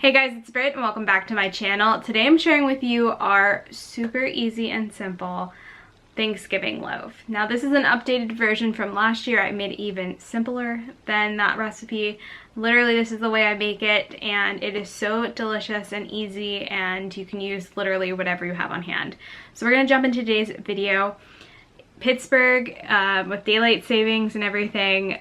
Hey guys, it's Britt and welcome back to my channel. Today I'm sharing with you our super easy and simple Thanksgiving loaf. Now this is an updated version from last year. I made it even simpler than that recipe. Literally this is the way I make it and it is so delicious and easy and you can use literally whatever you have on hand. So we're gonna jump into today's video. Pittsburgh, with daylight savings and everything,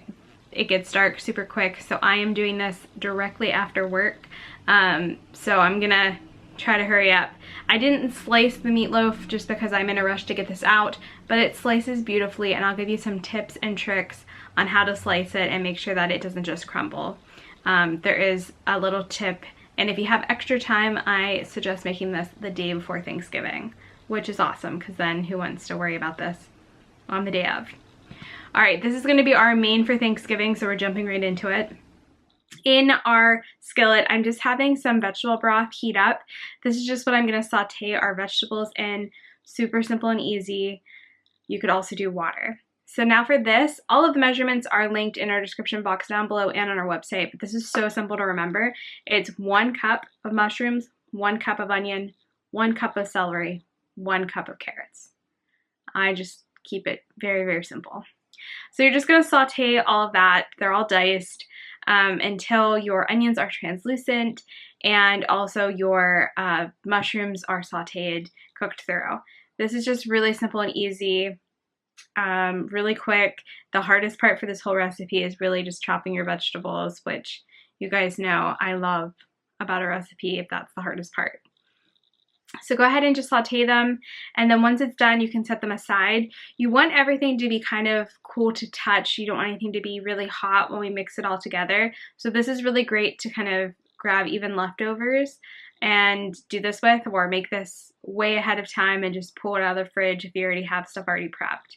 it gets dark super quick, so I am doing this directly after work. So I'm gonna try to hurry up. I didn't slice the meatloaf just because I'm in a rush to get this out, but it slices beautifully and I'll give you some tips and tricks on how to slice it and make sure that it doesn't just crumble. There is a little tip, and if you have extra time, I suggest making this the day before Thanksgiving, which is awesome because then who wants to worry about this on the day of? All right, this is gonna be our main for Thanksgiving, so we're jumping right into it. In our skillet, I'm just having some vegetable broth heat up. This is just what I'm gonna saute our vegetables in. Super simple and easy. You could also do water. So now for this, all of the measurements are linked in our description box down below and on our website, but this is so simple to remember. It's 1 cup of mushrooms, 1 cup of onion, 1 cup of celery, 1 cup of carrots. I just keep it very, very simple. So you're just gonna saute all of that. They're all diced. Until your onions are translucent and also your mushrooms are sauteed, cooked through. This is just really simple and easy, really quick. The hardest part for this whole recipe is really just chopping your vegetables, which you guys know I love about a recipe if that's the hardest part. So go ahead and just saute them, and then once it's done, you can set them aside. You want everything to be kind of cool to touch. You don't want anything to be really hot when we mix it all together. So this is really great to kind of grab even leftovers and do this with, or make this way ahead of time and just pull it out of the fridge if you already have stuff already prepped.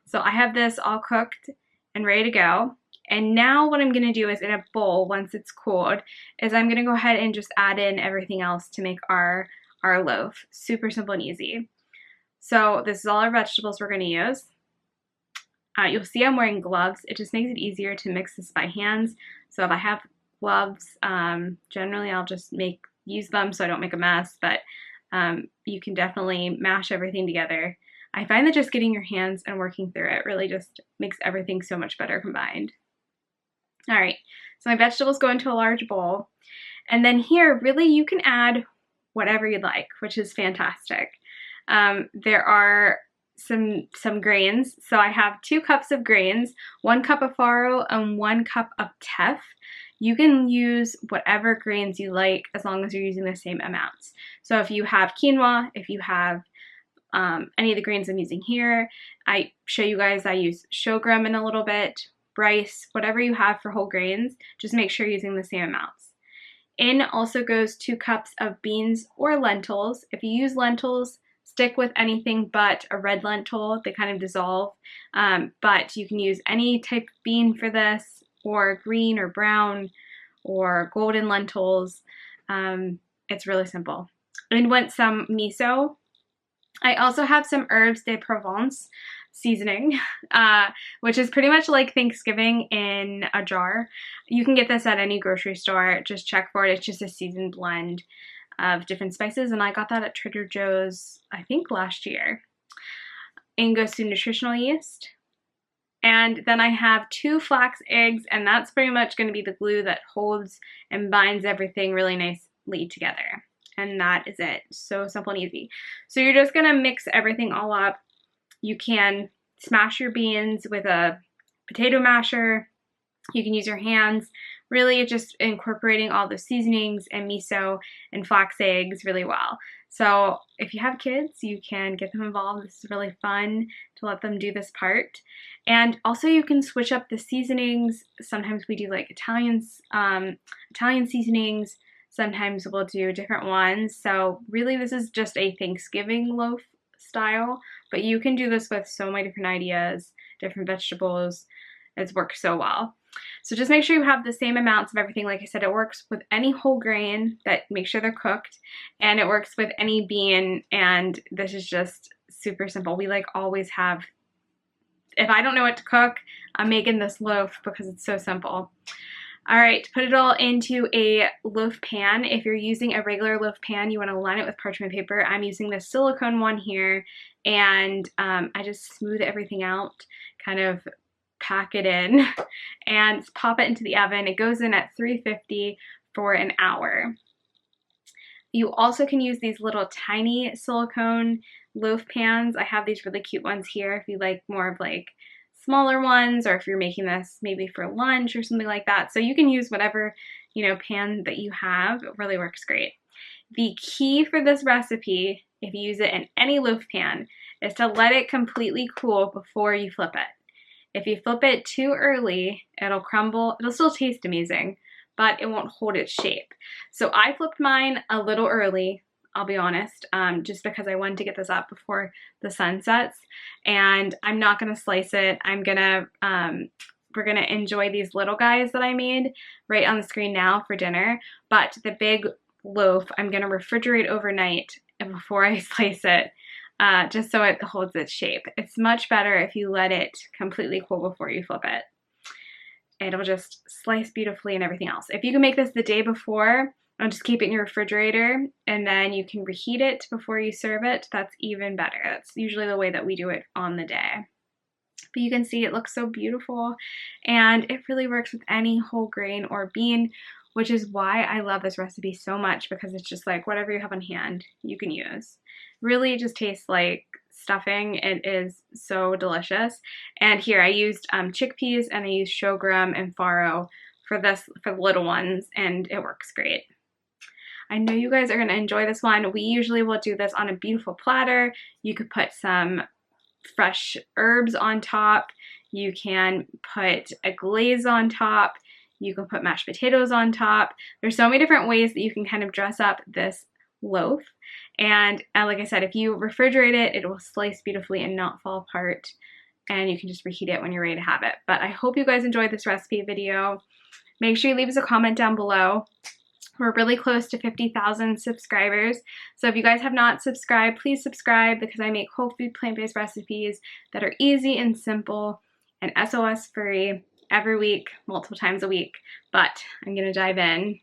So I have this all cooked and ready to go. And now what I'm gonna do is in a bowl, once it's cooled, is I'm gonna go ahead and just add in everything else to make our loaf. Super simple and easy. So this is all our vegetables we're going to use. You'll see I'm wearing gloves. It just makes it easier to mix this by hands. So if I have gloves, generally I'll just use them so I don't make a mess, but you can definitely mash everything together. I find that just getting your hands and working through it really just makes everything so much better combined. All right, so my vegetables go into a large bowl. And then here, really you can add whatever you'd like, which is fantastic. There are some grains. So I have 2 cups of grains, 1 cup of farro and 1 cup of teff. You can use whatever grains you like as long as you're using the same amounts. So if you have quinoa, if you have any of the grains I'm using here, I show you guys I use sorghum in a little bit, rice, whatever you have for whole grains, just make sure you're using the same amounts. In also goes 2 cups of beans or lentils. If you use lentils, stick with anything but a red lentil. They kind of dissolve, but you can use any type of bean for this, or green or brown or golden lentils. It's really simple. And want some miso. I also have some Herbes de Provence seasoning, which is pretty much like Thanksgiving in a jar. You can get this at any grocery store. Just check for it. It's just a seasoned blend of different spices, and I got that at Trader Joe's, I think last year. And goes to nutritional yeast. And then I have 2 flax eggs, and that's pretty much going to be the glue that holds and binds everything really nicely together. And that is it. So simple and easy. So you're just going to mix everything all up. You can smash your beans with a potato masher. You can use your hands. Really just incorporating all the seasonings and miso and flax eggs really well. So if you have kids, you can get them involved. This is really fun to let them do this part. And also you can switch up the seasonings. Sometimes we do like Italian seasonings. Sometimes we'll do different ones. So really this is just a Thanksgiving loaf style, but you can do this with so many different ideas, different vegetables. It's worked so well. So just make sure you have the same amounts of everything. Like I said, it works with any whole grain, that make sure they're cooked, and it works with any bean, and this is just super simple. We like always have, if I don't know what to cook, I'm making this loaf because it's so simple. All right, put it all into a loaf pan. If you're using a regular loaf pan, you want to line it with parchment paper. I'm using the silicone one here, and I just smooth everything out, kind of pack it in, and pop it into the oven. It goes in at 350 for an hour. You also can use these little tiny silicone loaf pans. I have these really cute ones here if you like more of like smaller ones, or if you're making this maybe for lunch or something like that. So you can use whatever, you know, pan that you have. It really works great. The key for this recipe, if you use it in any loaf pan, is to let it completely cool before you flip it. If you flip it too early, it'll crumble. It'll still taste amazing, but it won't hold its shape. So I flipped mine a little early, I'll be honest, just because I wanted to get this up before the sun sets. And I'm not gonna slice it. We're gonna enjoy these little guys that I made right on the screen now for dinner. But the big loaf, I'm gonna refrigerate overnight before I slice it, just so it holds its shape. It's much better if you let it completely cool before you flip it. It'll just slice beautifully and everything else. If you can make this the day before, and just keep it in your refrigerator, and then you can reheat it before you serve it, that's even better. That's usually the way that we do it on the day. But you can see it looks so beautiful, and it really works with any whole grain or bean, which is why I love this recipe so much, because it's just like whatever you have on hand, you can use. Really, it just tastes like stuffing. It is so delicious. And here I used chickpeas, and I used sorghum and farro for the little ones, and it works great. I know you guys are going to enjoy this one. We usually will do this on a beautiful platter. You could put some fresh herbs on top. You can put a glaze on top. You can put mashed potatoes on top. There's so many different ways that you can kind of dress up this loaf. And like I said, if you refrigerate it, it will slice beautifully and not fall apart. And you can just reheat it when you're ready to have it. But I hope you guys enjoyed this recipe video. Make sure you leave us a comment down below. We're really close to 50,000 subscribers. So if you guys have not subscribed, please subscribe, because I make whole food plant-based recipes that are easy and simple and SOS free every week, multiple times a week. But I'm gonna dive in.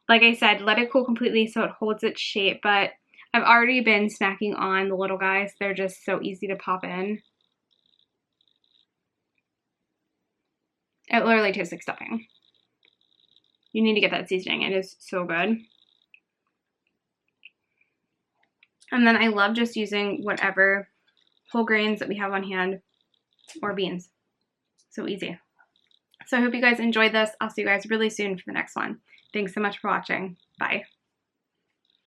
Like I said, let it cool completely so it holds its shape, but I've already been snacking on the little guys. They're just so easy to pop in. It literally tastes like stuffing. You need to get that seasoning. It is so good. And then I love just using whatever whole grains that we have on hand, or beans. So easy. So I hope you guys enjoyed this. I'll see you guys really soon for the next one. Thanks so much for watching. Bye.